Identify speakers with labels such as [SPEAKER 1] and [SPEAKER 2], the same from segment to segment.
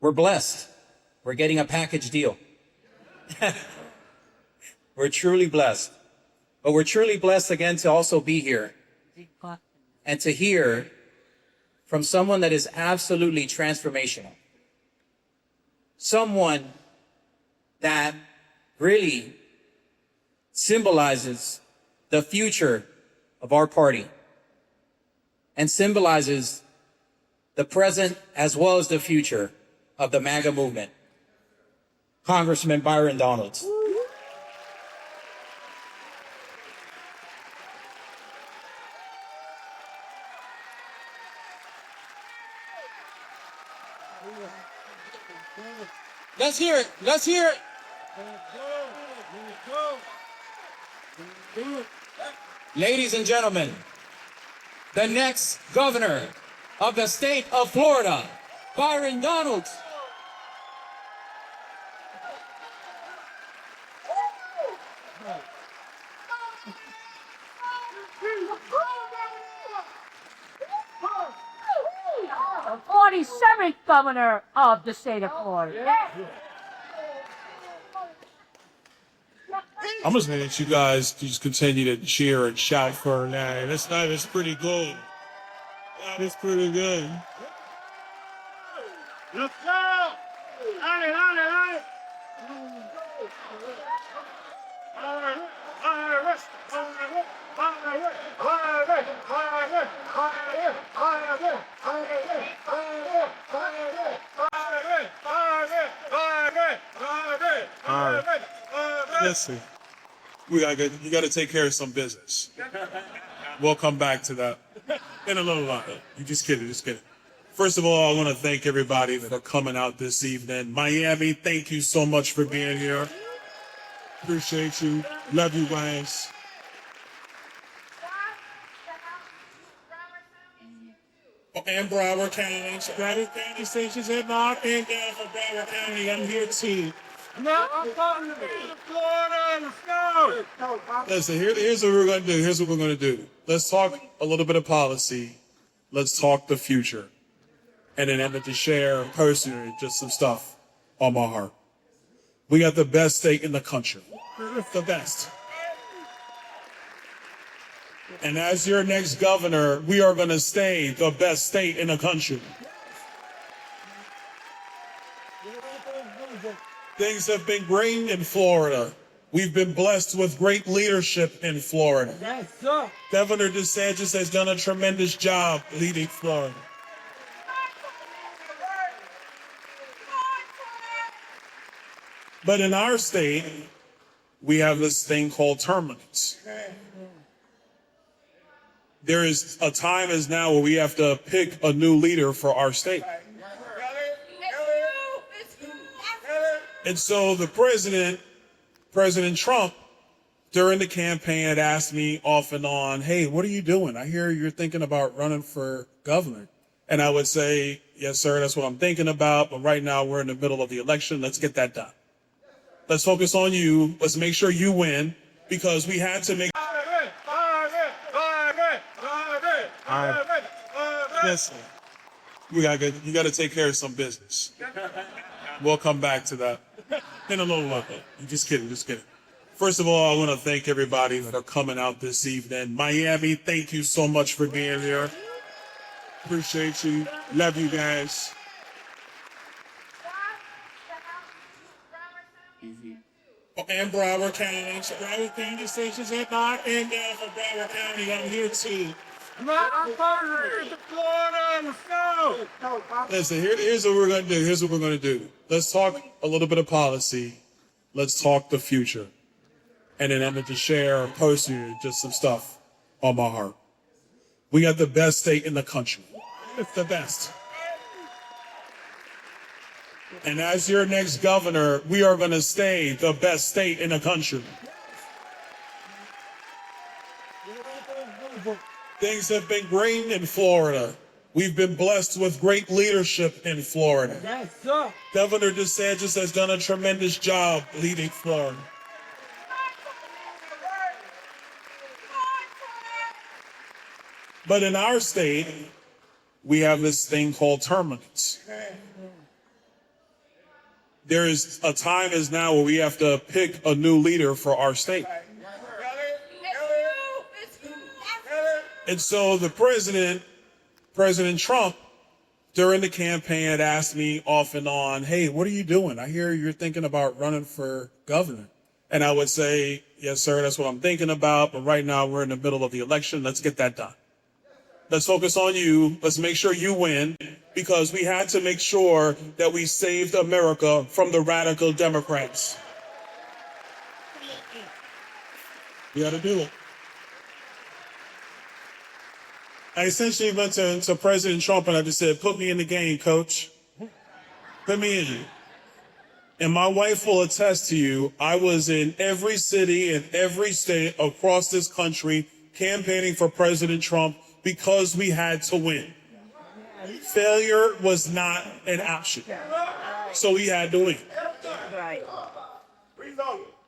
[SPEAKER 1] We're blessed. We're getting a package deal. We're truly blessed. But we're truly blessed again to also be here and to hear from someone that is absolutely transformational. Someone that really symbolizes the future of our party and symbolizes the present as well as the future of the MAGA movement. Congressman Byron Donalds. Let's hear it. Let's hear it. Ladies and gentlemen, the next governor of the state of Florida, Byron Donalds.
[SPEAKER 2] The 47th governor of the state of Florida.
[SPEAKER 3] I'm just gonna let you guys just continue to cheer and shout for that. That's pretty good. That is pretty good.
[SPEAKER 4] Let's go!
[SPEAKER 3] Listen, you gotta take care of some business. We'll come back to that in a little while. You just kidding. First of all, I want to thank everybody that are coming out this evening. Miami, thank you so much for being here. Appreciate you. Love you guys. And Broward County. Broward County stations have not been down for Broward County. I'm here too.
[SPEAKER 4] No, I'm talking to Florida. Let's go!
[SPEAKER 3] Listen, here's what we're going to do. Let's talk a little bit of policy. Let's talk the future. And then I'm going to share personally just some stuff on my heart. We got the best state in the country. The best. And as your next governor, we are going to stay the best state in the country. Things have been great in Florida. We've been blessed with great leadership in Florida.
[SPEAKER 4] Yes, sir.
[SPEAKER 3] Governor DeSantis has done a tremendous job leading Florida. But in our state, we have this thing called turbulence. There is a time as now where we have to pick a new leader for our state. And so the President Trump, during the campaign had asked me off and on, hey, what are you doing? I hear you're thinking about running for governor. And I would say, yes, sir, that's what I'm thinking about. But right now we're in the middle of the election. Let's get that done. Let's focus on you. Let's make sure you win because we had to make. Listen, you got to take care of some business. We'll come back to that in a little while. You just kidding. First of all, I want to thank everybody that are coming out this evening. Miami, thank you so much for being here. Appreciate you. Love you guys. And Broward County. Broward County stations have not been down for Broward County. I'm here too.
[SPEAKER 4] No, I'm talking to Florida. Let's go!
[SPEAKER 3] Listen, here's what we're going to do. Let's talk a little bit of policy. Let's talk the future. And then I'm going to share personally just some stuff on my heart. We got the best state in the country. It's the best. And as your next governor, we are going to stay the best state in the country. Things have been great in Florida. We've been blessed with great leadership in Florida.
[SPEAKER 4] Yes, sir.
[SPEAKER 3] Governor DeSantis has done a tremendous job leading Florida. But in our state, we have this thing called turbulence. there is a time is now where we have to pick a new leader for our state. And so the President Trump, during the campaign had asked me off and on, hey, what are you doing? I hear you're thinking about running for governor. And I would say, yes, sir, that's what I'm thinking about. But right now we're in the middle of the election. Let's get that done. Let's focus on you. Let's make sure you win, because we had to make sure that we saved America from the radical Democrats. We got to do it. I essentially went to President Trump and I just said, put me in the game, coach. Put me in. And my wife will attest to you, I was in every city and every state across this country campaigning for President Trump because we had to win. Failure was not an option. So we had to win.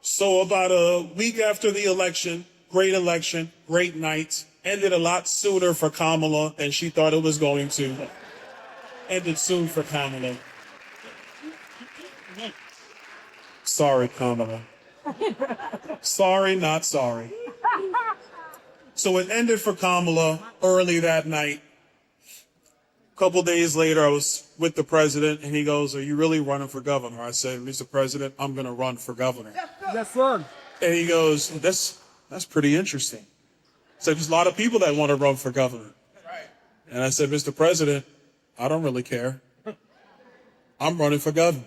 [SPEAKER 3] So about a week after the election, great night, ended a lot sooner for Kamala than she thought it was going to. Ended soon for Kamala. Sorry, Kamala. Sorry, not sorry. So it ended for Kamala early that night. A couple days later, I was with the president, and he goes, are you really running for governor? I said, Mr. President, I'm going to run for governor.
[SPEAKER 4] Yes, sir.
[SPEAKER 3] And he goes, that's pretty interesting. So there's a lot of people that want to run for governor. And I said, Mr. President, I don't really care. I'm running for governor.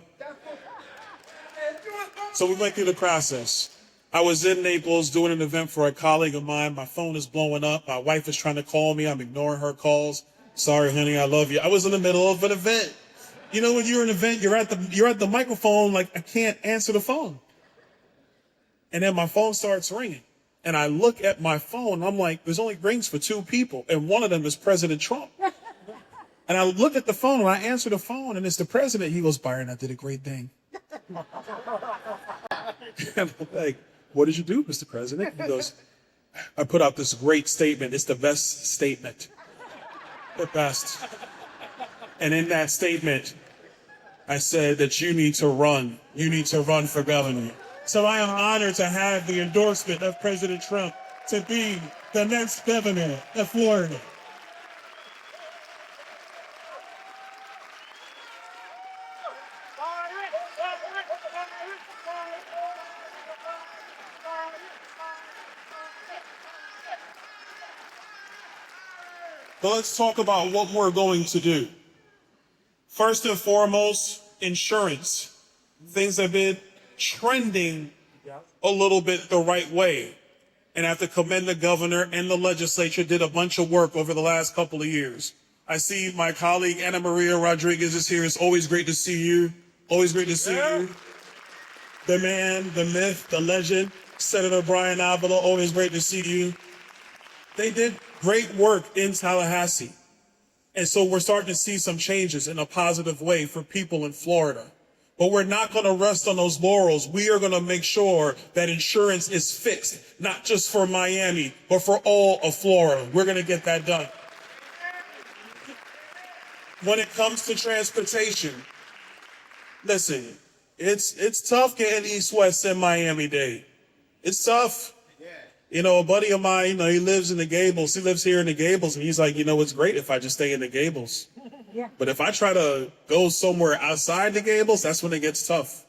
[SPEAKER 3] So we went through the process. I was in Naples doing an event for a colleague of mine. My phone is blowing up. My wife is trying to call me. I'm ignoring her calls. Sorry, honey, I love you. I was in the middle of an event. You know, when you're in an event, you're at the microphone, like I can't answer the phone. And then my phone starts ringing. And I look at my phone, I'm like, there's only rings for two people, and one of them is President Trump. And I look at the phone, and I answer the phone, and it's the president. He goes, Byron, I did a great thing. And I'm like, what did you do, Mr. President? He goes, I put out this great statement. It's the best statement. The best. And in that statement, I said that you need to run. You need to run for governor. So I am honored to have the endorsement of President Trump to be the next governor of Florida. So let's talk about what we're going to do. First and foremost, insurance. Things have been trending a little bit the right way. And I have to commend the governor and the legislature did a bunch of work over the last couple of years. I see my colleague Ana Maria Rodriguez is here. It's always great to see you. Always great to see you. The man, the myth, the legend, Senator Brian Avila, always great to see you. They did great work in Tallahassee. And so we're starting to see some changes in a positive way for people in Florida. But we're not going to rest on those laurels. We are going to make sure that insurance is fixed, not just for Miami, but for all of Florida. We're going to get that done. When it comes to transportation, listen, it's tough getting east-west in Miami-Dade. It's tough. You know, a buddy of mine, you know, he lives in the Gables. He lives here in the Gables, and he's like, you know, it's great if I just stay in the Gables. But if I try to go somewhere outside the Gables, that's when it gets tough.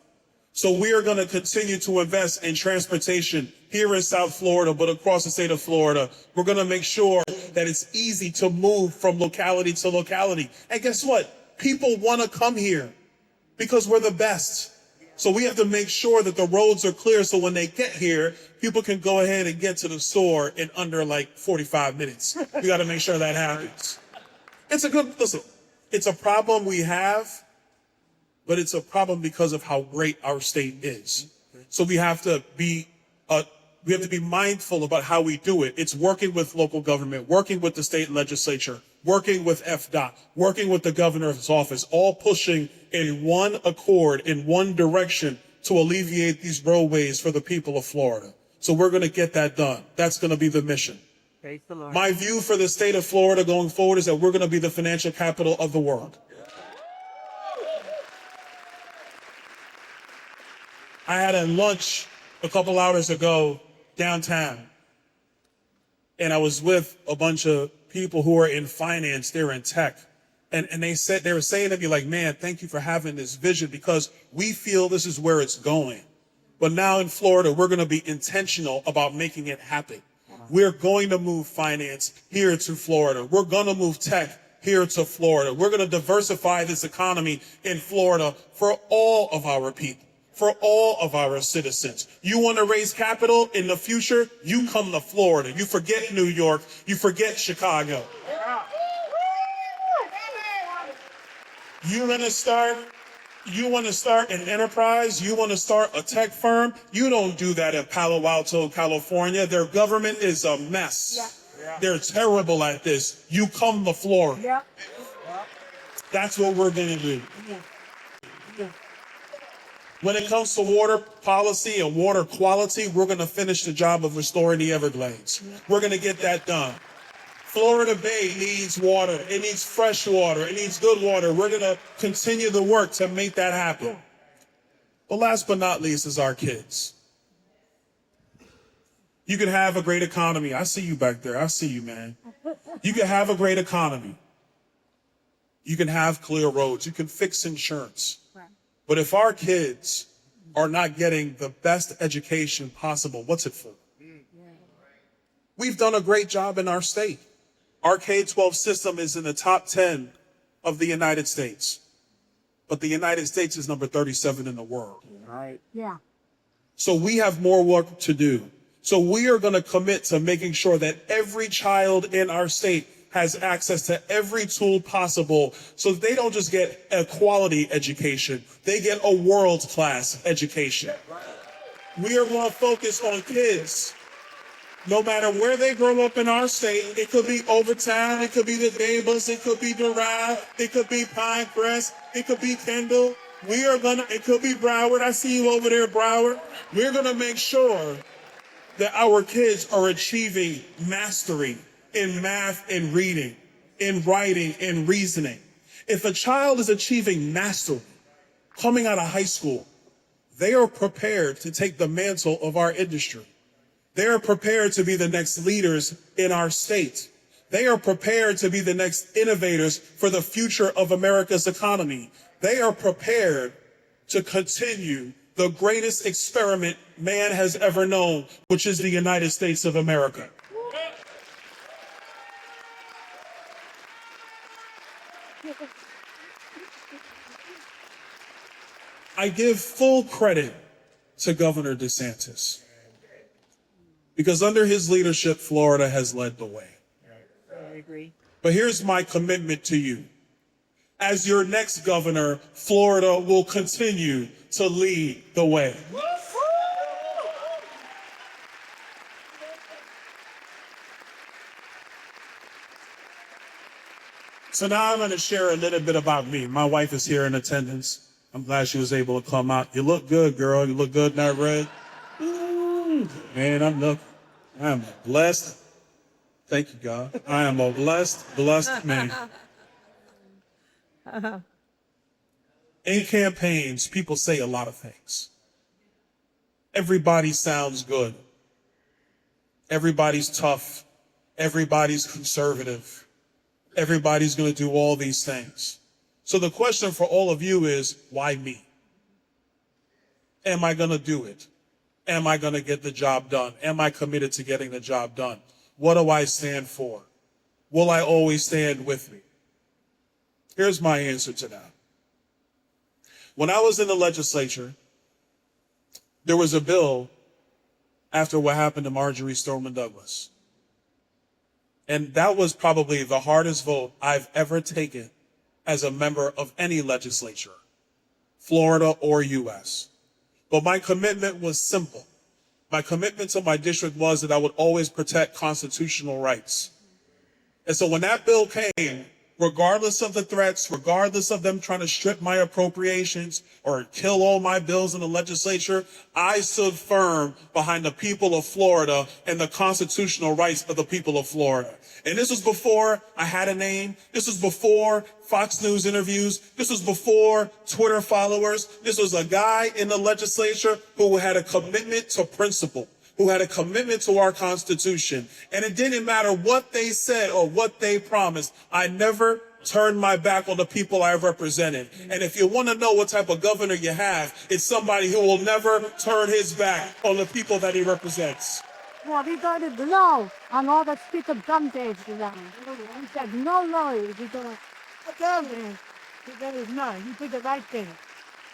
[SPEAKER 3] So we are going to continue to invest in transportation here in South Florida, but across the state of Florida. We're going to make sure that it's easy to move from locality to locality. And guess what? People want to come here because we're the best. So we have to make sure that the roads are clear so when they get here, people can go ahead and get to the store in under like 45 minutes. We got to make sure that happens. Listen, it's a problem we have, but it's a problem because of how great our state is. So we have to be mindful about how we do it. It's working with local government, working with the state legislature, working with FDOT, working with the governor's office, all pushing in one accord, in one direction to alleviate these roadways for the people of Florida. So we're going to get that done. That's going to be the mission.
[SPEAKER 4] Praise the Lord.
[SPEAKER 3] My view for the state of Florida going forward is that we're going to be the financial capital of the world. I had a lunch a couple hours ago downtown, and I was with a bunch of people who are in finance, they're in tech. And they were saying to me like, man, thank you for having this vision because we feel this is where it's going. But now in Florida, we're going to be intentional about making it happen. We're going to move finance here to Florida. We're going to move tech here to Florida. We're going to diversify this economy in Florida for all of our people, for all of our citizens. You want to raise capital in the future? You come to Florida. You forget New York. You forget Chicago. You want to start an enterprise? You want to start a tech firm? You don't do that in Palo Alto, California. Their government is a mess. Yeah. They're terrible at this. You come to Florida. Yeah. That's what we're going to do. Yeah. When it comes to water policy and water quality, we're going to finish the job of restoring the Everglades. We're going to get that done. Florida Bay needs water. It needs fresh water. It needs good water. We're going to continue the work to make that happen. But last but not least is our kids. You can have a great economy. I see you back there. I see you, man. You can have a great economy. You can have clear roads. You can fix insurance. But if our kids are not getting the best education possible, what's it for? We've done a great job in our state. Our K-12 system is in the top 10 of the United States. But the United States is number 37 in the world. Right?
[SPEAKER 2] Yeah.
[SPEAKER 3] So we have more work to do. So we are going to commit to making sure that every child in our state has access to every tool possible so they don't just get a quality education, they get a world-class education. We are going to focus on kids. No matter where they grow up in our state, it could be Overtown, it could be the Davis, it could be Doral, it could be Pinecrest, it could be Kendall. It could be Broward. I see you over there, Broward. We're going to make sure that our kids are achieving mastery in math and reading, in writing and reasoning. If a child is achieving mastery coming out of high school, they are prepared to take the mantle of our industry. They are prepared to be the next leaders in our state. They are prepared to be the next innovators for the future of America's economy. They are prepared to continue the greatest experiment man has ever known, which is the United States of America. I give full credit to Governor DeSantis, because under his leadership, Florida has led the way.
[SPEAKER 2] I agree.
[SPEAKER 3] But here's my commitment to you. As your next governor, Florida will continue to lead the way. So now I'm going to share a little bit about me. My wife is here in attendance. I'm glad she was able to come out. You look good, girl. You look good in that red. Ooh, man, I'm blessed. Thank you, God. I am a blessed man. In campaigns, people say a lot of things. Everybody sounds good. Everybody's tough. Everybody's conservative. Everybody's going to do all these things. So the question for all of you is, why me? Am I going to do it? Am I going to get the job done? Am I committed to getting the job done? What do I stand for? Will I always stand with me? Here's my answer to that. When I was in the legislature, there was a bill after what happened to Marjorie Stoneman Douglas. And that was probably the hardest vote I've ever taken as a member of any legislature, Florida or U.S. But my commitment was simple. My commitment to my district was that I would always protect constitutional rights. And so when that bill came, regardless of the threats, regardless of them trying to strip my appropriations or kill all my bills in the legislature, I stood firm behind the people of Florida and the constitutional rights of the people of Florida. And this was before I had a name. This was before Fox News interviews. This was before Twitter followers. This was a guy in the legislature who had a commitment to principle, who had a commitment to our Constitution. And it didn't matter what they said or what they promised. I never turned my back on the people I represented. And if you want to know what type of governor you have, it's somebody who will never turn his back on the people that he represents.
[SPEAKER 2] Well, we got a blow on all the speaker gun days around. He said, no lawyers. He goes, okay, he said, no, you did the right thing.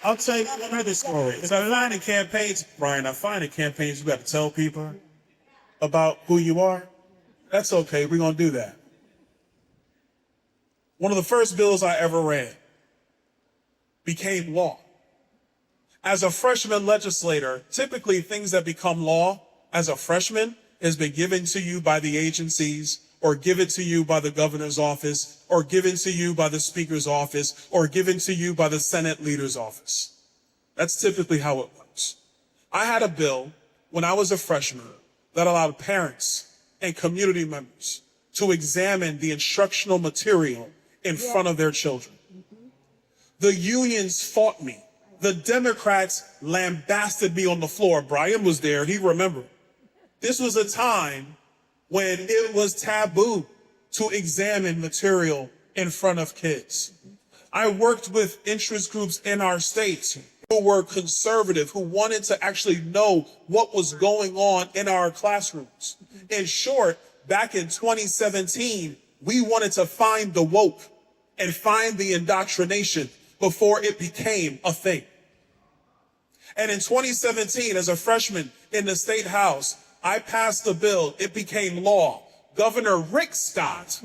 [SPEAKER 3] I'll tell you another story. Because I find in campaigns, Brian, I find in campaigns you got to tell people about who you are. That's okay. We're going to do that. One of the first bills I ever read became law. As a freshman legislator, typically things that become law as a freshman has been given to you by the agencies, or given to you by the governor's office, or given to you by the speaker's office, or given to you by the Senate leader's office. That's typically how it works. I had a bill when I was a freshman that allowed parents and community members to examine the instructional material in front of their children. The unions fought me. The Democrats lambasted me on the floor. Brian was there. He remembered. This was a time when it was taboo to examine material in front of kids. I worked with interest groups in our state who were conservative, who wanted to actually know what was going on in our classrooms. In short, back in 2017, we wanted to find the woke and find the indoctrination before it became a thing. And in 2017, as a freshman in the state house, I passed a bill. It became law. Governor Rick Scott,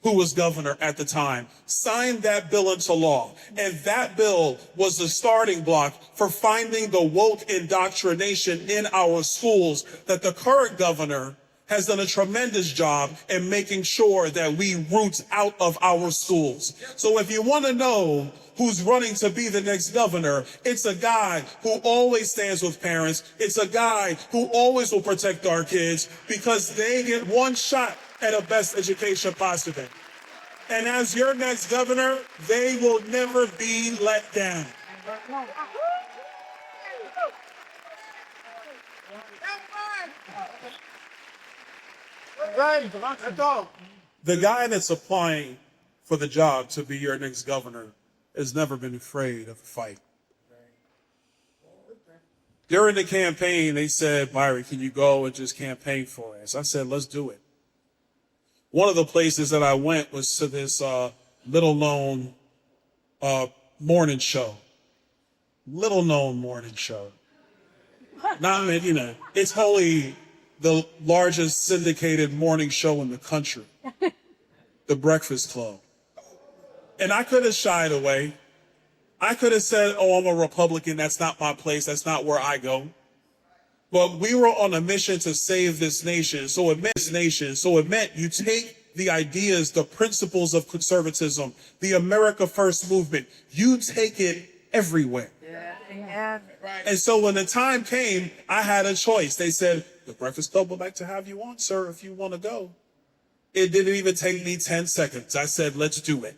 [SPEAKER 3] who was governor at the time, signed that bill into law. And that bill was the starting block for finding the woke indoctrination in our schools that the current governor has done a tremendous job in making sure that we root out of our schools. So if you want to know who's running to be the next governor, it's a guy who always stands with parents. It's a guy who always will protect our kids because they get one shot at a best education possible. And as your next governor, they will never be let down. The guy that's applying for the job to be your next governor has never been afraid of a fight. During the campaign, they said, Byron, can you go and just campaign for us? I said, let's do it. One of the places that I went was to this little-known morning show. Little-known morning show. Not, you know, it's wholly the largest syndicated morning show in the country, The Breakfast Club. And I could have shied away. I could have said, oh, I'm a Republican. That's not my place. That's not where I go. But we were on a mission to save this nation. So it meant you take the ideas, the principles of conservatism, the America First movement, you take it everywhere. Yeah. And so when the time came, I had a choice. They said, the Breakfast Club would like to have you on, sir, if you want to go. It didn't even take me 10 seconds. I said, let's do it.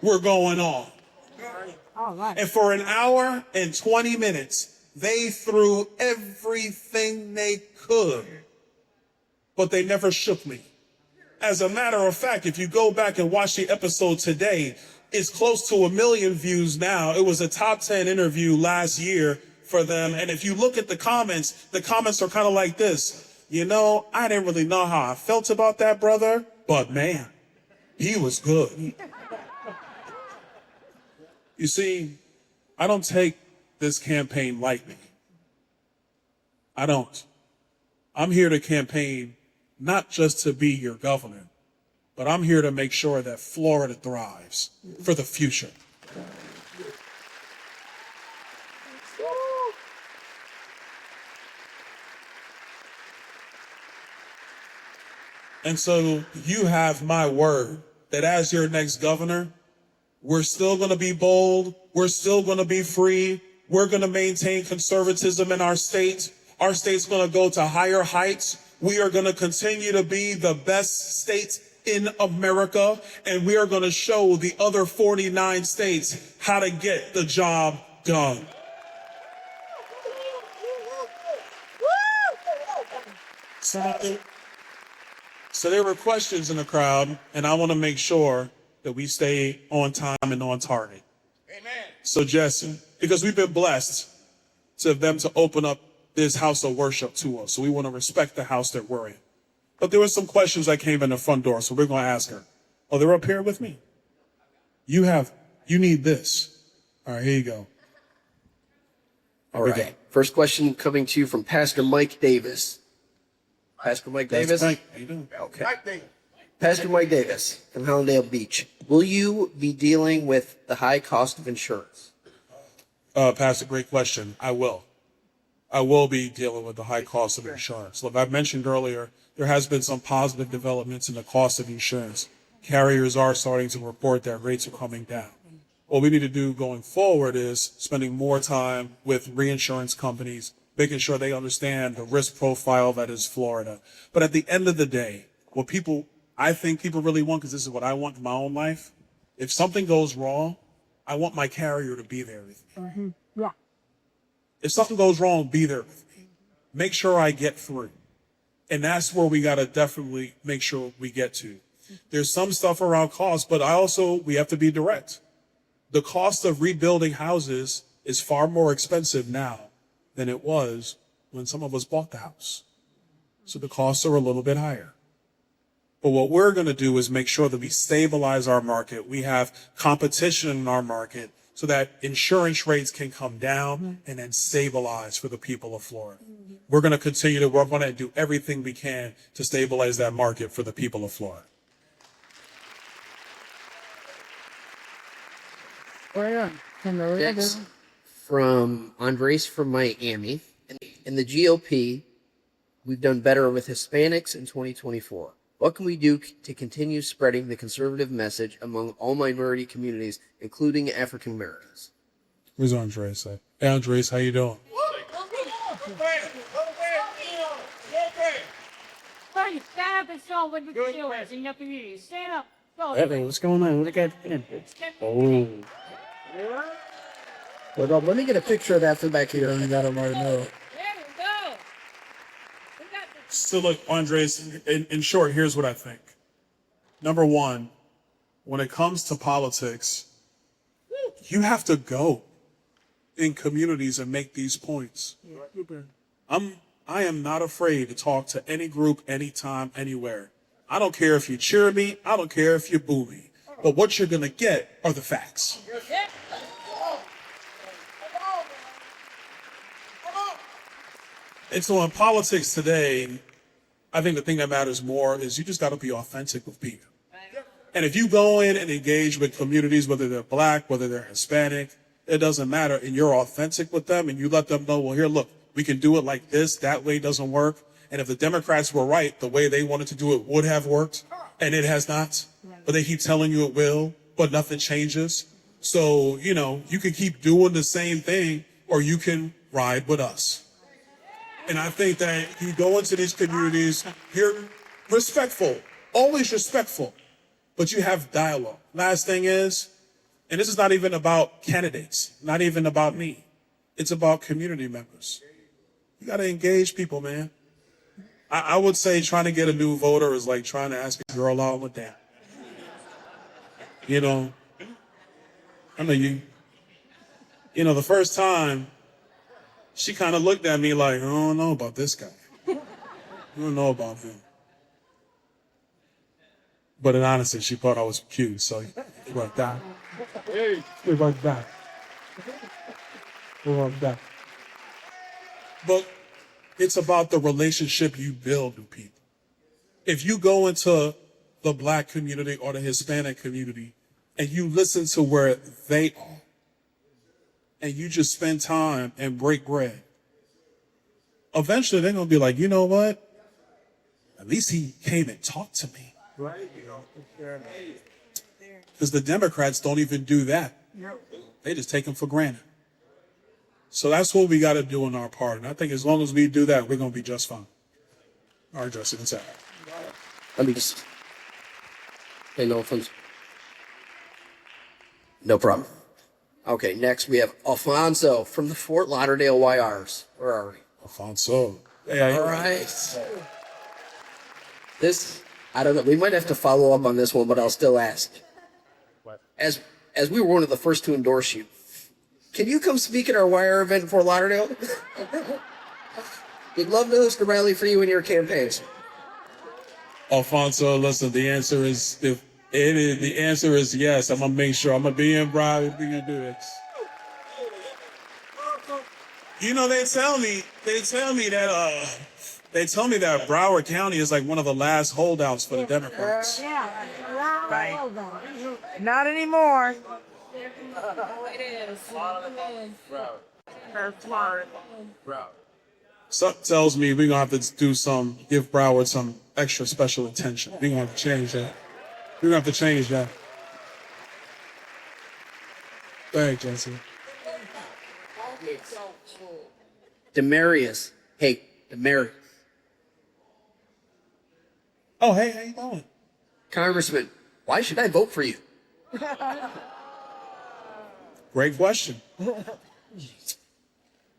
[SPEAKER 3] We're going on.
[SPEAKER 2] All right.
[SPEAKER 3] And for an hour and 20 minutes, they threw everything they could, but they never shook me. As a matter of fact, if you go back and watch the episode today, it's close to 1 million views now. It was a top 10 interview last year for them. And if you look at the comments are kind of like this. You know, I didn't really know how I felt about that brother, but man, he was good. You see, I don't take this campaign lightly. I don't. I'm here to campaign not just to be your governor, but I'm here to make sure that Florida thrives for the future. And so you have my word that as your next governor, we're still going to be bold. We're still going to be free. We're going to maintain conservatism in our state. Our state's going to go to higher heights. We are going to continue to be the best state in America, and we are going to show the other 49 states how to get the job done. So there were questions in the crowd, and I want to make sure that we stay on time and on target. Amen. So Jesse, because we've been blessed to them to open up this house of worship to us, so we want to respect the house that we're in. But there were some questions that came in the front door, so we're going to ask her. Oh, they're up here with me. You need this. All right, here you go.
[SPEAKER 5] All right. First question coming to you from Pastor Mike Davis. Pastor Mike Davis?
[SPEAKER 3] Mike. How you doing?
[SPEAKER 5] Okay. Pastor Mike Davis from Hallandale Beach. Will you be dealing with the high cost of insurance?
[SPEAKER 3] Pastor, great question. I will. I will be dealing with the high cost of insurance. Look, I mentioned earlier, there has been some positive developments in the cost of insurance. Carriers are starting to report that rates are coming down. What we need to do going forward is spending more time with reinsurance companies, making sure they understand the risk profile that is Florida. But at the end of the day, I think people really want, because this is what I want in my own life, if something goes wrong, I want my carrier to be there with me.
[SPEAKER 2] Yeah.
[SPEAKER 3] If something goes wrong, be there with me. Make sure I get through. And that's where we got to definitely make sure we get to. There's some stuff around cost, but we have to be direct. The cost of rebuilding houses is far more expensive now than it was when some of us bought the house. So the costs are a little bit higher. But what we're going to do is make sure that we stabilize our market. We have competition in our market so that insurance rates can come down and then stabilize for the people of Florida. We're going to continue to work on it and do everything we can to stabilize that market for the people of Florida.
[SPEAKER 5] Next, from Andres from Miami. In the GOP, we've done better with Hispanics in 2024. What can we do to continue spreading the conservative message among all minority communities, including African Americans?
[SPEAKER 3] Where's Andres at? Hey, Andres, how you doing?
[SPEAKER 2] Buddy, stand up and show what you do in your community. Stand up. Go.
[SPEAKER 5] Hey, what's going on? Look at Oh. Well, let me get a picture of that from back here. I got him right now.
[SPEAKER 2] There we go.
[SPEAKER 3] So look, Andres, in short, here's what I think. Number one, when it comes to politics, you have to go in communities and make these points. I am not afraid to talk to any group, anytime, anywhere. I don't care if you cheer me. I don't care if you boo me. But what you're going to get are the facts. And so in politics today, I think the thing that matters more is you just got to be authentic with people. And if you go in and engage with communities, whether they're black, whether they're Hispanic, it doesn't matter. And you're authentic with them and you let them know, well, here, look, we can do it like this. That way doesn't work. And if the Democrats were right, the way they wanted to do it would have worked. And it has not. But they keep telling you it will, but nothing changes. So, you can keep doing the same thing or you can ride with us. And I think that you go into these communities, you're respectful, always respectful, but you have dialogue. Last thing is, and this is not even about candidates, not even about me. It's about community members. You got to engage people, man. I would say trying to get a new voter is like trying to ask a girl out with that. I mean, the first time, she kind of looked at me like, I don't know about this guy. I don't know about him. But in honesty, she thought I was cute, so it worked out. It worked out. It worked out. But it's about the relationship you build with people. If you go into the black community or the Hispanic community and you listen to where they are, and you just spend time and break bread, eventually they're going to be like, you know what? At least he came and talked to me. Right? because the Democrats don't even do that. They just take them for granted. So that's what we got to do in our part. And I think as long as we do that, we're going to be just fine. All right, Justin, it's out.
[SPEAKER 5] Let me just. Hey, no offense. No problem. Okay, next we have Alfonso from the Fort Lauderdale YRs. Where are we?
[SPEAKER 3] Alfonso. Hey,
[SPEAKER 5] All right. This, I don't know. We might have to follow up on this one, but I'll still ask.
[SPEAKER 4] What?
[SPEAKER 5] As we were one of the first to endorse you, can you come speak at our YR event in Fort Lauderdale? We'd love to host a rally for you in your campaigns.
[SPEAKER 3] Alfonso, listen, the answer is yes. I'm gonna make sure I'm gonna be in Broward. We're gonna do this. You know, they tell me that Broward County is like one of the last holdouts for the Democrats.
[SPEAKER 2] Yeah.
[SPEAKER 4] Right.
[SPEAKER 2] Hold on.
[SPEAKER 4] Not anymore.
[SPEAKER 3] Something tells me we're gonna have to give Broward some extra special attention. We're gonna have to change that. We're gonna have to change that. Thank you, Jesse.
[SPEAKER 5] Demarius. Hey, Demarius.
[SPEAKER 3] Oh, hey, how you doing?
[SPEAKER 5] Congressman, why should I vote for you?
[SPEAKER 3] Great question.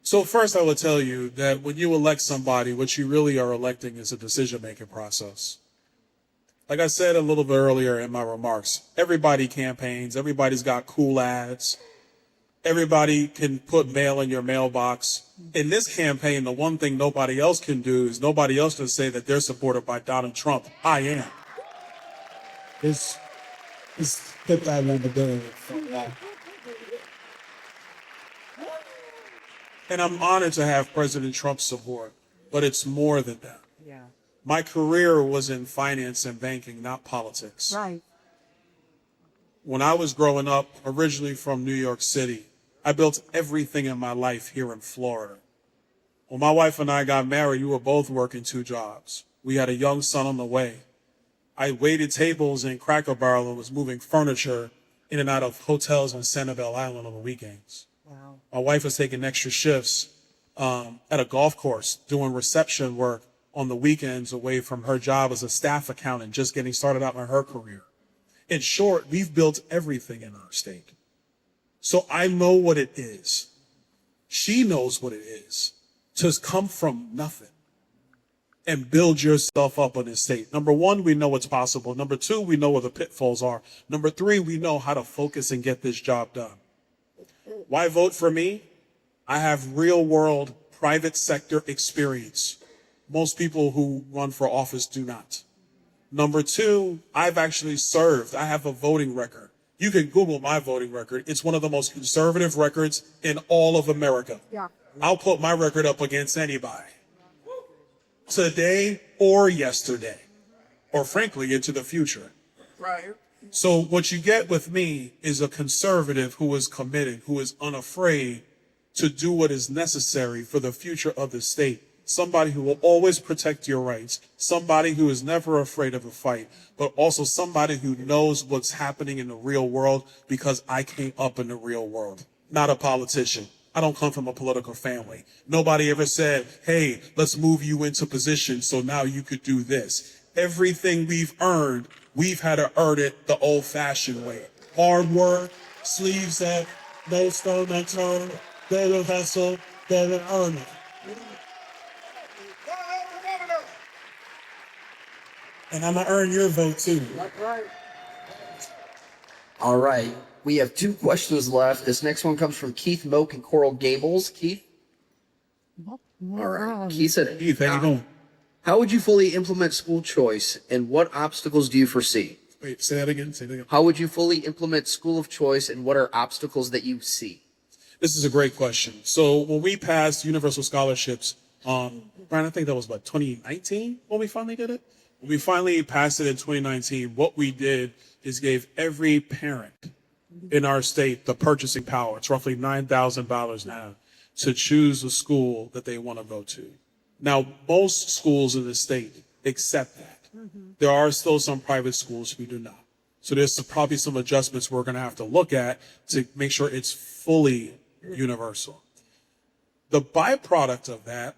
[SPEAKER 3] So first I will tell you that when you elect somebody, what you really are electing is a decision-making process. Like I said a little bit earlier in my remarks, everybody campaigns, everybody's got cool ads, everybody can put mail in your mailbox. In this campaign, the one thing nobody else can do is nobody else can say that they're supported by Donald Trump. I am. It's put that on the bill. And I'm honored to have President Trump's support, but it's more than that.
[SPEAKER 2] Yeah.
[SPEAKER 3] My career was in finance and banking, not politics.
[SPEAKER 2] Right.
[SPEAKER 3] When I was growing up, originally from New York City, I built everything in my life here in Florida. When my wife and I got married, we were both working 2 jobs. We had a young son on the way. I waited tables in Cracker Barrel and was moving furniture in and out of hotels on Sanibel Island on the weekends.
[SPEAKER 2] Wow.
[SPEAKER 3] My wife was taking extra shifts at a golf course, doing reception work on the weekends away from her job as a staff accountant, just getting started out in her career. In short, we've built everything in our state. So I know what it is. She knows what it is to come from nothing and build yourself up on this state. Number 1, we know what's possible. Number 2, we know where the pitfalls are. Number 3, we know how to focus and get this job done. Why vote for me? I have real world private sector experience. Most people who run for office do not. Number 2, I've actually served. I have a voting record. You can Google my voting record. It's one of the most conservative records in all of America.
[SPEAKER 2] Yeah.
[SPEAKER 3] I'll put my record up against anybody. Today or yesterday, or frankly, into the future.
[SPEAKER 4] Right.
[SPEAKER 3] So what you get with me is a conservative who is committed, who is unafraid to do what is necessary for the future of the state. Somebody who will always protect your rights. Somebody who is never afraid of a fight, but also somebody who knows what's happening in the real world because I came up in the real world, not a politician. I don't come from a political family. Nobody ever said, hey, let's move you into position so now you could do this. Everything we've earned, we've had to earn it the old-fashioned way. Hard work, sleeves up, no stone unturned, better hustle, better earn it. And I'm going to earn your vote, too.
[SPEAKER 5] All right. We have 2 questions left. This next one comes from Keith Moak in Coral Gables. Keith? All right. Keith said,
[SPEAKER 3] Keith, how you doing?
[SPEAKER 5] how would you fully implement school choice and what obstacles do you foresee?
[SPEAKER 3] Wait, say that again. Say that again.
[SPEAKER 5] How would you fully implement school of choice and what are obstacles that you see?
[SPEAKER 3] This is a great question. So when we passed universal scholarships, Brian, I think that was, 2019 when we finally did it? When we finally passed it in 2019, what we did is gave every parent in our state the purchasing power. It's roughly $9,000 now to choose a school that they want to go to. Now, most schools in the state accept that. There are still some private schools who do not. So there's probably some adjustments we're going to have to look at to make sure it's fully universal. The byproduct of that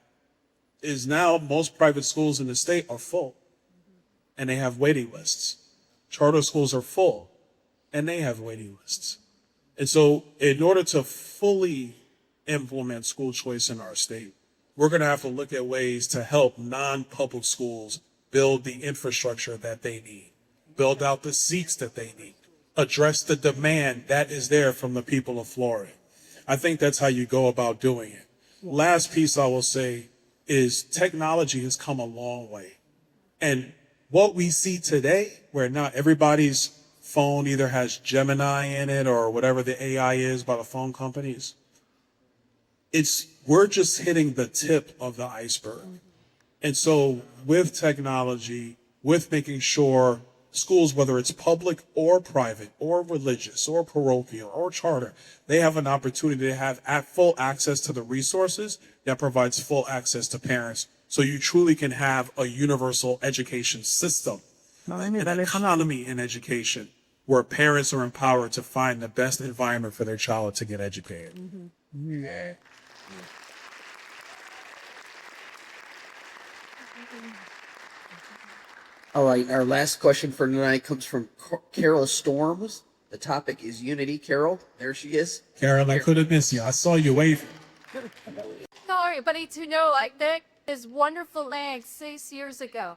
[SPEAKER 3] is now most private schools in the state are full and they have waiting lists. Charter schools are full and they have waiting lists. And so in order to fully implement school choice in our state, we're going to have to look at ways to help non-public schools build the infrastructure that they need, build out the seats that they need, address the demand that is there from the people of Florida. I think that's how you go about doing it. Last piece I will say is technology has come a long way. And what we see today, where now everybody's phone either has Gemini in it or whatever the AI is by the phone companies, we're just hitting the tip of the iceberg. And so with technology, with making sure schools, whether it's public or private or religious or parochial or charter, they have an opportunity to have full access to the resources that provides full access to parents. So you truly can have a universal education system, an economy in education where parents are empowered to find the best environment for their child to get educated. Mm-hmm. Yeah.
[SPEAKER 5] All right, our last question for tonight comes from Carol Storms. The topic is unity. Carol, there she is.
[SPEAKER 3] Carol, I could have missed you. I saw you waving.
[SPEAKER 6] Sorry, but to know like that is wonderful land 6 years ago,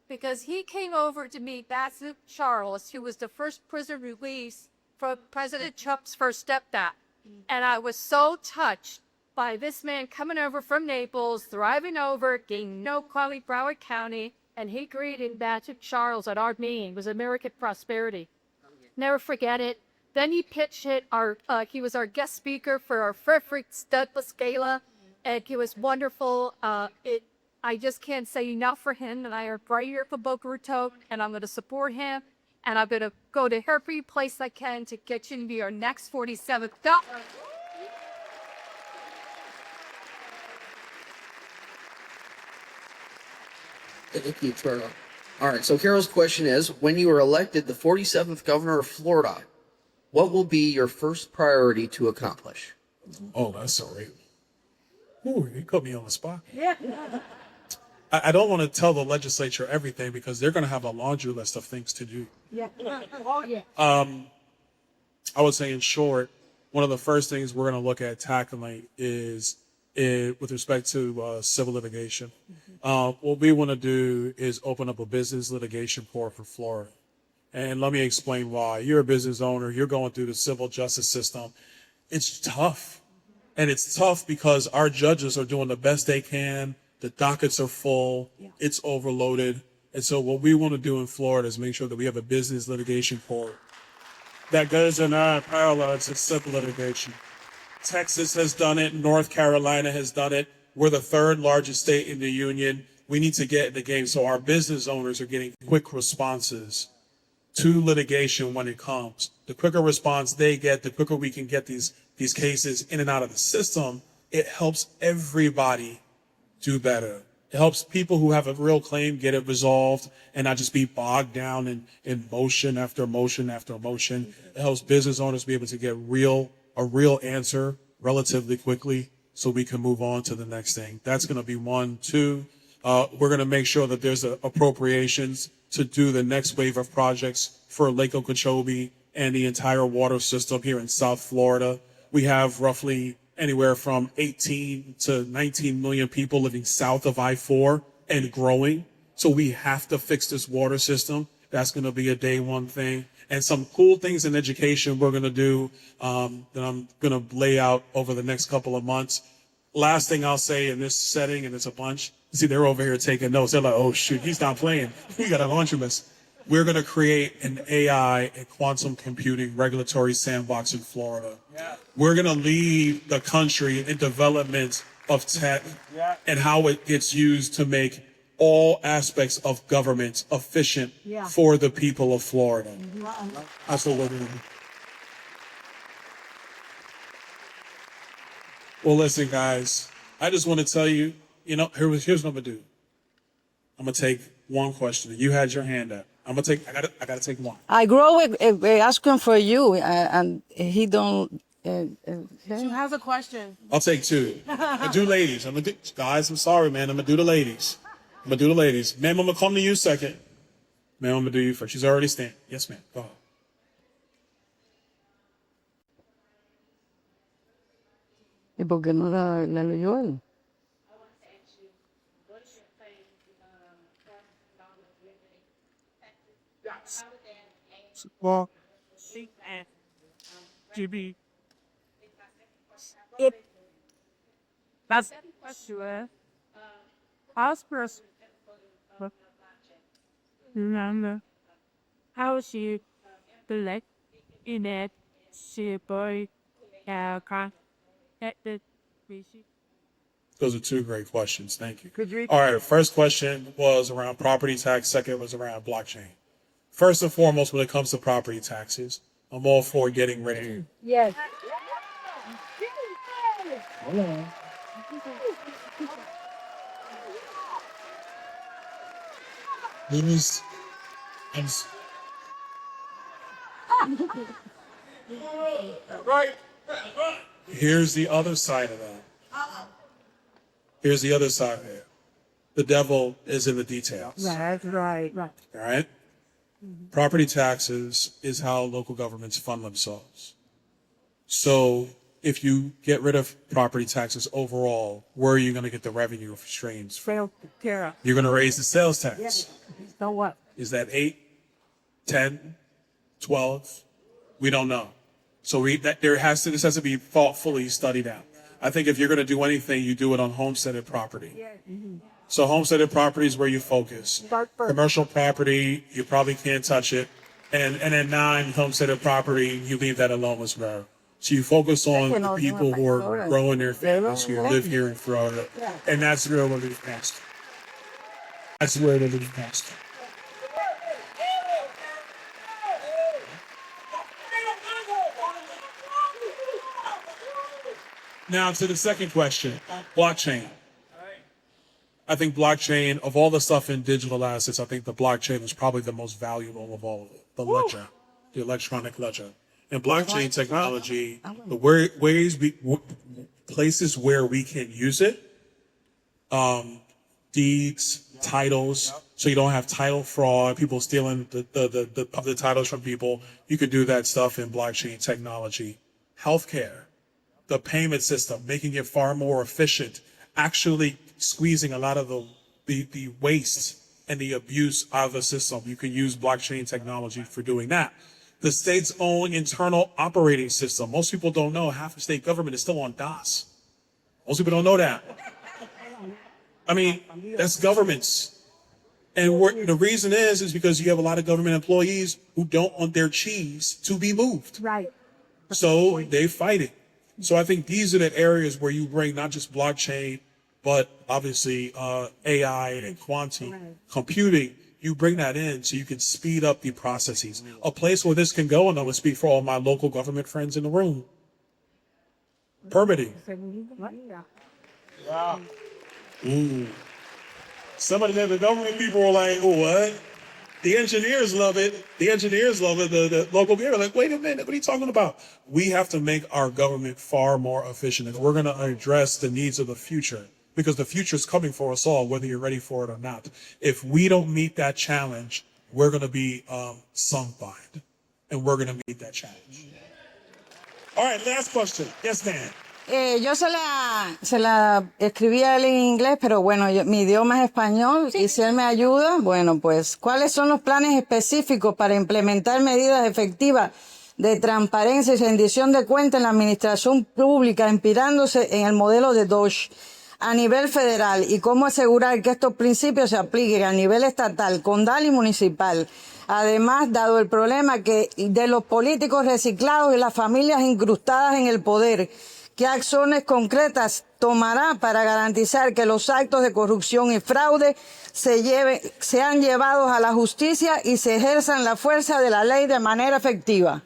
[SPEAKER 6] because he came over to meet Bassett Charles, who was the first prisoner released from President Trump's first stepdad. And I was so touched by this man coming over from Naples, driving over, getting no Quali Broward County, and he greeted Bassett Charles at our meeting. It was American Prosperity. Never forget it. Then he pitched it. He was our guest speaker for our Frederick Studless Gala, and it was wonderful. I just can't say enough for him, and I are right here for Boca Raton, and I'm going to support him, and I'm going to go to every place I can to get you to be our next 47th governor.
[SPEAKER 5] Thank you, Carol. All right, so Carol's question is, when you are elected the 47th governor of Florida, what will be your first priority to accomplish?
[SPEAKER 3] Oh, that's so right. Ooh, you put me on the spot. Yeah. I don't want to tell the legislature everything because they're going to have a laundry list of things to do.
[SPEAKER 2] Yeah. Oh, yeah.
[SPEAKER 3] I would say, in short, one of the first things we're going to look at tackling is with respect to civil litigation. What we want to do is open up a business litigation court for Florida. And let me explain why. You're a business owner. You're going through the civil justice system. It's tough. And it's tough because our judges are doing the best they can. The dockets are full. Yeah. It's overloaded. And so what we want to do in Florida is make sure that we have a business litigation court that goes in parallel to civil litigation. Texas has done it. North Carolina has done it. We're the third largest state in the union. We need to get in the game so our business owners are getting quick responses to litigation when it comes. The quicker response they get, the quicker we can get these cases in and out of the system. It helps everybody do better. It helps people who have a real claim get it resolved and not just be bogged down in motion after motion after motion. It helps business owners be able to get a real answer relatively quickly so we can move on to the next thing. That's going to be one. Two, we're going to make sure that there's appropriations to do the next wave of projects for Lake Okeechobee and the entire water system here in South Florida. We have roughly anywhere from 18 to 19 million people living south of I-4 and growing. So we have to fix this water system. That's going to be a day one thing. And some cool things in education we're going to do that I'm going to lay out over the next couple of months. Last thing I'll say in this setting, and it's a bunch, see, they're over here taking notes. They're like, oh, shoot, he's not playing. We got a laundry list. We're going to create an AI and quantum computing regulatory sandbox in Florida. Yeah. We're going to lead the country in development of tech and how it gets used to make all aspects of government efficient for the people of Florida. That's what we're doing. Well, listen, guys, I just want to tell you, here's what I'm going to do. I'm going to take one question. You had your hand up. I gotta take one.
[SPEAKER 2] I grow asking for you, and he don't.
[SPEAKER 7] She has a question.
[SPEAKER 3] I'll take two. I do ladies. Guys, I'm sorry, man. I'm gonna do the ladies. Ma'am, I'm gonna come to you second. Ma'am, I'm gonna do you first. She's already standing. Yes, ma'am. Go ahead.
[SPEAKER 2] ¿Y por qué no la leyó él?
[SPEAKER 4] Well, and GB. That's question. Osprey's. Remember how she select in it she boy connected species.
[SPEAKER 3] Those are two great questions. Thank you. All right. First question was around property tax. Second was around blockchain. First and foremost, when it comes to property taxes, I'm all for getting rid of it.
[SPEAKER 2] Yes.
[SPEAKER 3] Right. Here's the other side of that. Here's the other side of it. The devil is in the details.
[SPEAKER 2] That's right.
[SPEAKER 3] All right? Property taxes is how local governments fund themselves. So if you get rid of property taxes overall, where are you going to get the revenue streams from? You're going to raise the sales tax.
[SPEAKER 2] So what?
[SPEAKER 3] Is that 8, 10, 12? We don't know. So this has to be thoughtfully studied out. I think if you're going to do anything, you do it on homesteaded property. So homesteaded property is where you focus. Commercial property, you probably can't touch it. And then non-homesteaded property, you leave that alone as well. So you focus on the people who are growing their families, who live here in Florida. And that's where we'll leave next. That's where we'll leave next. Now to the second question, blockchain. I think blockchain, of all the stuff in digital assets, I think the blockchain is probably the most valuable of all of it. The ledger, the electronic ledger. And blockchain technology, places where we can use it, deeds, titles, so you don't have title fraud, people stealing the titles from people. You could do that stuff in blockchain technology. Healthcare, the payment system, making it far more efficient, actually squeezing a lot of the waste and the abuse out of the system. You can use blockchain technology for doing that. The state's own internal operating system. Most people don't know half the state government is still on DOS. Most people don't know that. I mean, that's governments. And the reason is because you have a lot of government employees who don't want their cheese to be moved.
[SPEAKER 2] Right.
[SPEAKER 3] So they fight it. So I think these are the areas where you bring not just blockchain, but obviously AI and quantum computing. You bring that in so you can speed up the processes. A place where this can go, and I would speak for all my local government friends in the room. Permitting. Wow. Some of the government people were like, oh, what? The engineers love it. The local people are like, wait a minute, what are you talking about? We have to make our government far more efficient, and we're going to address the needs of the future, because the future is coming for us all, whether you're ready for it or not. If we don't meet that challenge, we're going to be sunk by it, and we're going to meet that challenge. All right, last question. Yes, ma'am.
[SPEAKER 2] Yo se la escribí a él en inglés, pero bueno, mi idioma es español, y si él me ayuda, bueno, pues, ¿cuáles son los planes específicos para implementar medidas efectivas de transparencia y rendición de cuentas en la administración pública, inspirándose en el modelo de DOGE a nivel federal, y cómo asegurar que estos principios se apliquen a nivel estatal, condal y municipal? Además, dado el problema de los políticos reciclados y las familias incrustadas en el poder, ¿qué acciones concretas tomará para garantizar que los actos de corrupción y fraude sean llevados a la justicia y se ejerzan la fuerza de la ley de manera efectiva?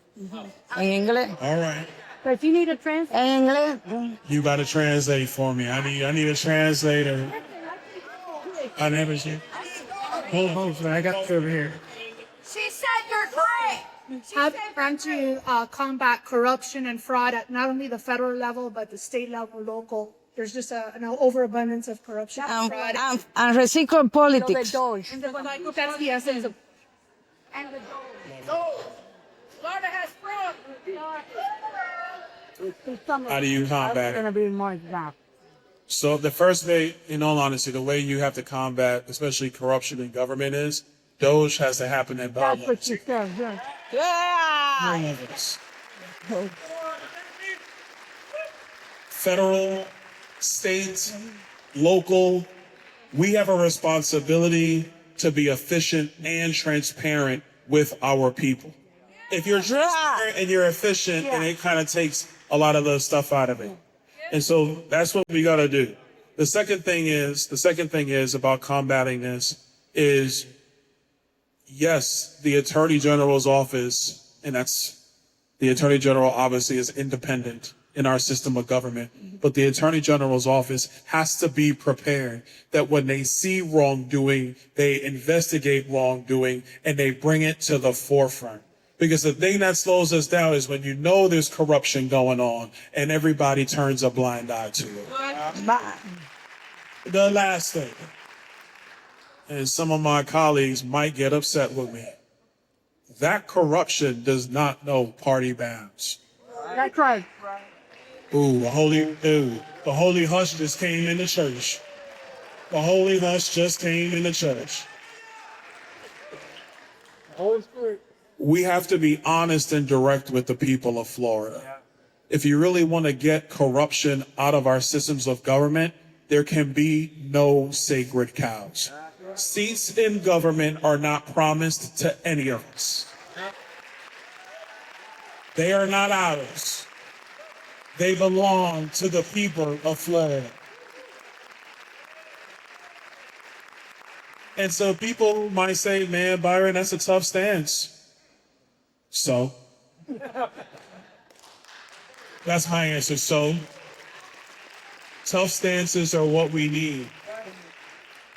[SPEAKER 2] En inglés.
[SPEAKER 3] All right.
[SPEAKER 2] But you need a translator. En inglés.
[SPEAKER 3] You got to translate for me. I need a translator. I never see.
[SPEAKER 4] Hold on, I got it over here.
[SPEAKER 8] trying to combat corruption and fraud at not only the federal level, but the state level, local. There's just an overabundance of corruption and fraud.
[SPEAKER 2] And reciclo politics.
[SPEAKER 8] That's the essence of
[SPEAKER 3] How do you combat it? So the first way, in all honesty, the way you have to combat, especially corruption in government, is Doge has to happen in Parliament.
[SPEAKER 2] Yeah.
[SPEAKER 3] Federal, state, local, we have a responsibility to be efficient and transparent with our people. If you're transparent and you're efficient, and it kind of takes a lot of the stuff out of it. And so that's what we got to do. The second thing is about combating this is, yes, the Attorney General's office, and the Attorney General obviously is independent in our system of government, but the Attorney General's office has to be prepared that when they see wrongdoing, they investigate wrongdoing and they bring it to the forefront. Because the thing that slows us down is when you know there's corruption going on and everybody turns a blind eye to it. The last thing, and some of my colleagues might get upset with me, that corruption does not know party bounds.
[SPEAKER 8] that's right.
[SPEAKER 3] Ooh, the holy hush just came in the church. The holy hush just came in the church. We have to be honest and direct with the people of Florida. If you really want to get corruption out of our systems of government, there can be no sacred cows. Seats in government are not promised to any of us. They are not ours. They belong to the people of Florida. And so people might say, man, Byron, that's a tough stance. So? That's my answer. So? Tough stances are what we need.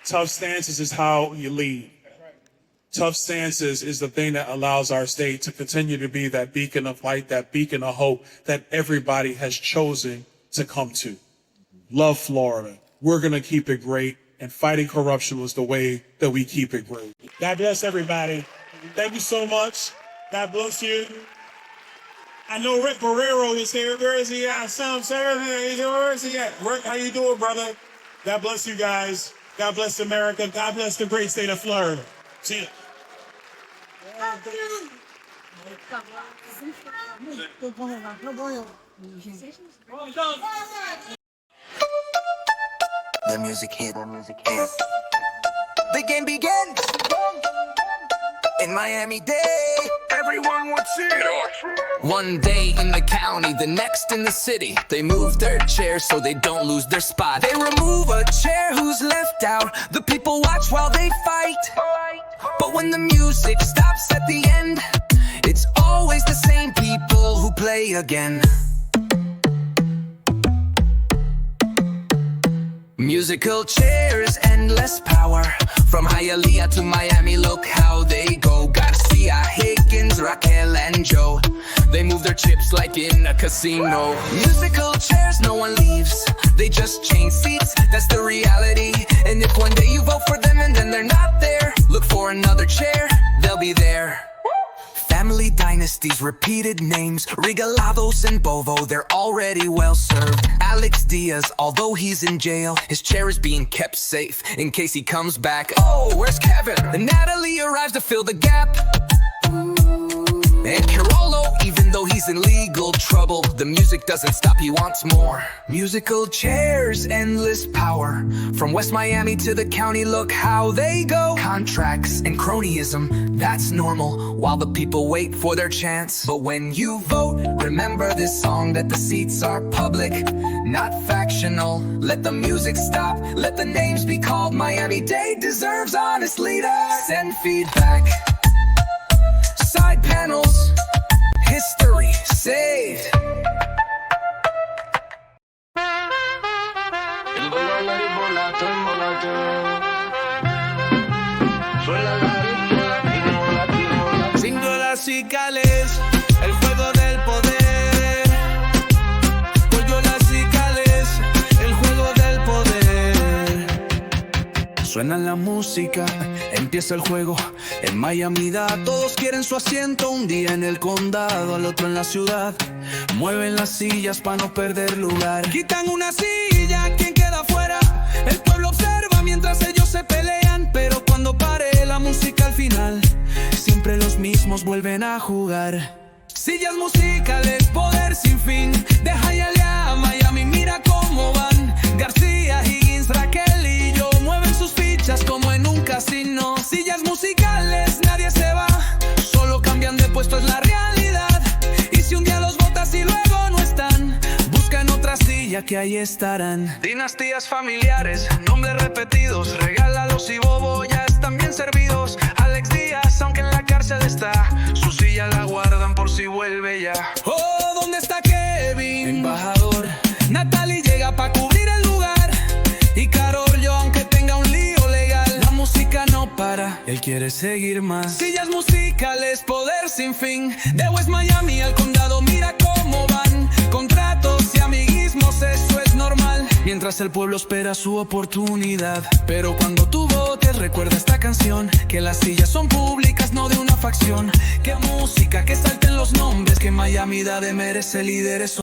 [SPEAKER 3] Tough stances is how you lead. Tough stances is the thing that allows our state to continue to be that beacon of light, that beacon of hope that everybody has chosen to come to. Love Florida. We're going to keep it great, and fighting corruption was the way that we keep it great. God bless everybody. Thank you so much. God bless you. I know Rick Barrero is here. Where is he at? Where is he at? Rick, how you doing, brother? God bless you guys. God bless America. God bless the great state of Florida. See you.
[SPEAKER 9] The music hit. The game begins in Miami-Dade. Everyone would see it. One day in the county, the next in the city. They move their chairs so they don't lose their spot. They remove a chair who's left out. The people watch while they fight. But when the music stops at the end, it's always the same people who play again. Musical chairs, endless power. From Hialeah to Miami, look how they go. Garcia, Higgins, Raquel, and Joe. They move their chips like in a casino. Musical chairs, no one leaves. They just change seats, that's the reality. And if one day you vote for them and then they're not there, look for another chair, they'll be there. Family dynasties, repeated names. Regalados and Bovo, they're already well served. Alex Diaz, although he's in jail, his chair is being kept safe in case he comes back. Oh, where's Kevin? And Natalie arrives to fill the gap. And Carolo, even though he's in legal trouble, the music doesn't stop, he wants more. Musical chairs, endless power. From West Miami to the county, look how they go. Contracts and cronyism, that's normal, while the people wait for their chance. But when you vote, remember this song, that the seats are public, not factional. Let the music stop, let the names be called. Miami-Dade deserves honest leaders. Send feedback. Side panels, history saved. musicales, el juego del poder. Musicales, el juego del poder. Suena la música, empieza el juego. En Miami-Dade todos quieren su asiento. Un día en el condado, al otro en la ciudad. Mueven las sillas para no perder lugar. Quitan una silla, ¿quién queda fuera? El pueblo observa mientras ellos se pelean. Pero cuando pare la música al final, siempre los mismos vuelven a jugar. Sillas musicales, poder sin fin. De Hialeah a Miami, mira cómo van. García, Higgins, Raquel y yo mueven sus fichas como en un casino. Sillas musicales, nadie se va, solo cambian de puesto, es la realidad. Y si un día los botas y luego no están, buscan otra silla que ahí estarán. Dinastías familiares, nombres repetidos, regálalos y bobo, ya están bien servidos. Alex Díaz, aunque en la cárcel está, su silla la guardan por si vuelve ya. Oh, ¿dónde está Kevin? Embajador. Natalie llega pa' cubrir el lugar. Y Carol, yo aunque tenga un lío legal, la música no para, él quiere seguir más. Sillas musicales, poder sin fin. De West Miami al condado, mira cómo van. Contratos y amiguismos, eso es normal, mientras el pueblo espera su oportunidad. Pero cuando tú votes, recuerda esta canción, que las sillas son públicas, no de una facción. Que música, que salten los nombres, que Miami-Dade merece líderes.